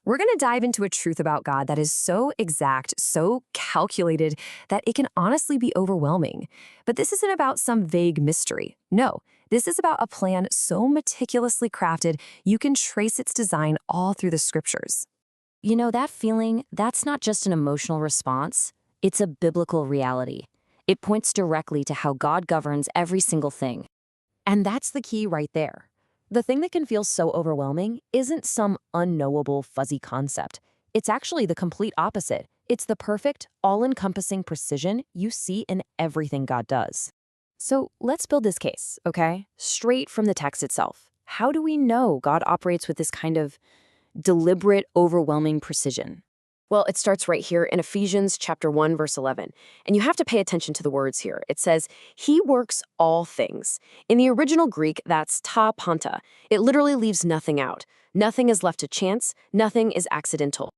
We're going to dive into a truth about God that is so exact, so calculated, that it can honestly be overwhelming. But this isn't about some vague mystery. No, this is about a plan so meticulously crafted, you can trace its design all through the scriptures. You know, that feeling, that's not just an emotional response, it's a biblical reality. It points directly to how God governs every single thing. And that's the key right there. The thing that can feel so overwhelming isn't some unknowable, fuzzy concept. It's actually the complete opposite. It's the perfect, all-encompassing precision you see in everything God does. So let's build this case, okay? Straight from the text itself. How do we know God operates with this kind of deliberate, overwhelming precision? Well, it starts right here in Ephesians chapter 1, verse 11. And you have to pay attention to the words here. It says, he works all things. In the original Greek, that's ta panta. It literally leaves nothing out. Nothing is left to chance. Nothing is accidental.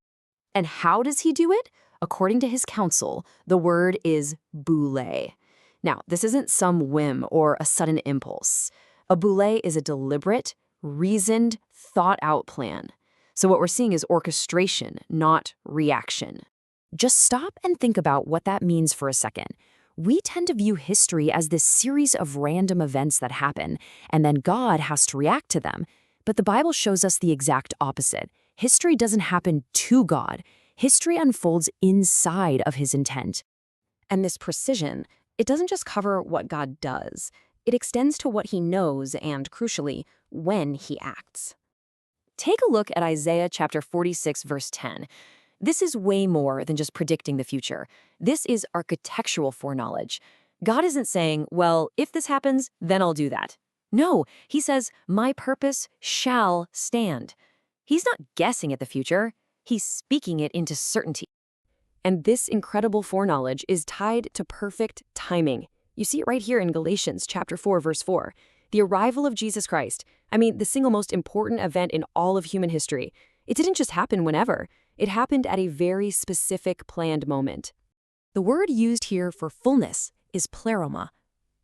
And how does he do it? According to his counsel, the word is boule. Now, this isn't some whim or a sudden impulse. A boule is a deliberate, reasoned, thought-out plan. So what we're seeing is orchestration, not reaction. Just stop and think about what that means for a second. We tend to view history as this series of random events that happen, and then God has to react to them. But the Bible shows us the exact opposite. History doesn't happen to God. History unfolds inside of his intent. And this precision, it doesn't just cover what God does. It extends to what he knows and, crucially, when he acts. Take a look at Isaiah chapter 46, verse 10. This is way more than just predicting the future. This is architectural foreknowledge. God isn't saying, well, if this happens, then I'll do that. No, he says, my purpose shall stand. He's not guessing at the future. He's speaking it into certainty. And this incredible foreknowledge is tied to perfect timing. You see it right here in Galatians chapter 4, verse 4. The arrival of Jesus Christ, the single most important event in all of human history. It didn't just happen whenever. It happened at a very specific planned moment. The word used here for fullness is pleroma.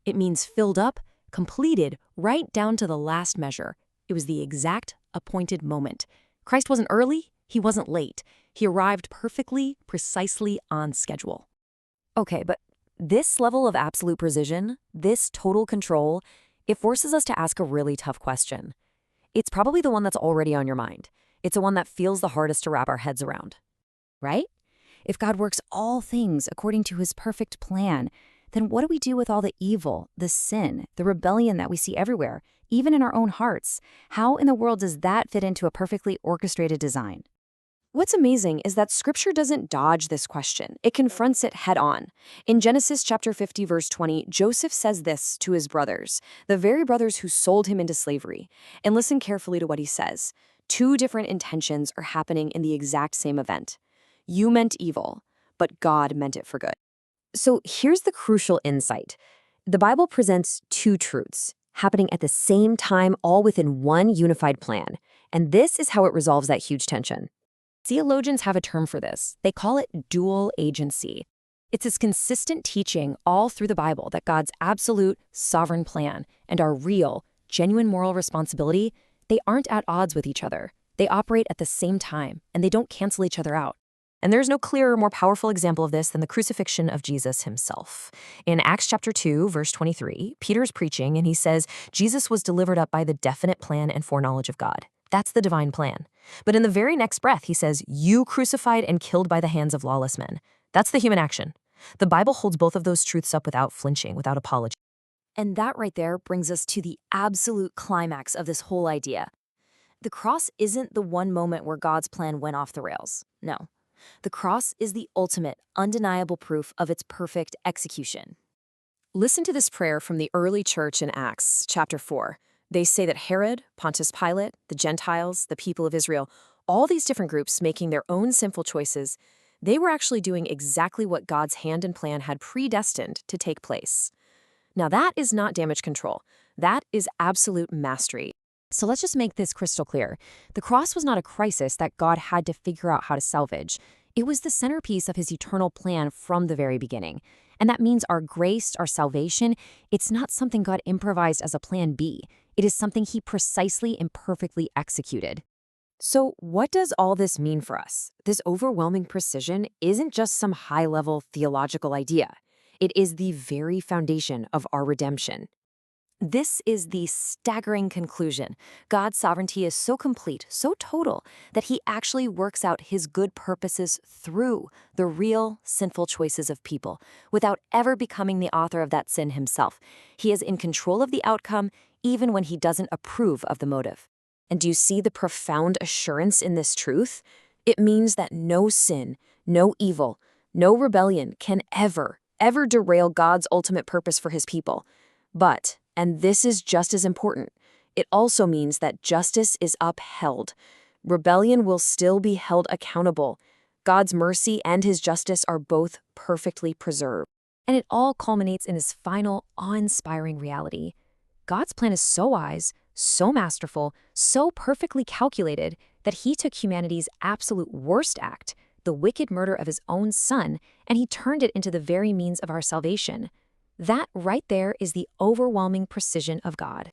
It means filled up, completed, right down to the last measure. It was the exact appointed moment. Christ wasn't early, he wasn't late. He arrived perfectly, precisely on schedule. Okay, but this level of absolute precision, this total control, it forces us to ask a really tough question. It's probably the one that's already on your mind. It's the one that feels the hardest to wrap our heads around, right? If God works all things according to his perfect plan, then what do we do with all the evil, the sin, the rebellion that we see everywhere, even in our own hearts? How in the world does that fit into a perfectly orchestrated design? What's amazing is that Scripture doesn't dodge this question. It confronts it head on. In Genesis chapter 50, verse 20, Joseph says this to his brothers, the very brothers who sold him into slavery. And listen carefully to what he says. Two different intentions are happening in the exact same event. You meant evil, but God meant it for good. So here's the crucial insight. The Bible presents two truths happening at the same time, all within one unified plan. And this is how it resolves that huge tension. Theologians have a term for this. They call it dual agency. It's this consistent teaching all through the Bible that God's absolute, sovereign plan and our real, genuine moral responsibility, they aren't at odds with each other. They operate at the same time, and they don't cancel each other out. And there's no clearer, more powerful example of this than the crucifixion of Jesus himself. In Acts chapter 2, verse 23, Peter's preaching, and he says, Jesus was delivered up by the definite plan and foreknowledge of God. That's the divine plan. But in the very next breath, he says, you crucified and killed by the hands of lawless men. That's the human action. The Bible holds both of those truths up without flinching, without apology. And that right there brings us to the absolute climax of this whole idea. The cross isn't the one moment where God's plan went off the rails. No. The cross is the ultimate, undeniable proof of its perfect execution. Listen to this prayer from the early church in Acts chapter 4. They say that Herod, Pontius Pilate, the Gentiles, the people of Israel, all these different groups making their own sinful choices, they were actually doing exactly what God's hand and plan had predestined to take place. Now that is not damage control. That is absolute mastery. So let's just make this crystal clear. The cross was not a crisis that God had to figure out how to salvage. It was the centerpiece of his eternal plan from the very beginning. And that means our grace, our salvation, it's not something God improvised as a plan B. It is something he precisely and perfectly executed. So, what does all this mean for us? This overwhelming precision isn't just some high level theological idea, it is the very foundation of our redemption. This is the staggering conclusion. God's sovereignty is so complete, so total, that he actually works out his good purposes through the real sinful choices of people, without ever becoming the author of that sin himself. He is in control of the outcome, even when he doesn't approve of the motive. And do you see the profound assurance in this truth? It means that no sin, no evil, no rebellion can ever derail God's ultimate purpose for his people. But, and this is just as important, it also means that justice is upheld. Rebellion will still be held accountable. God's mercy and his justice are both perfectly preserved. And it all culminates in his final, awe-inspiring reality. God's plan is so wise, so masterful, so perfectly calculated that he took humanity's absolute worst act, the wicked murder of his own son, and he turned it into the very means of our salvation. That right there is the overwhelming precision of God.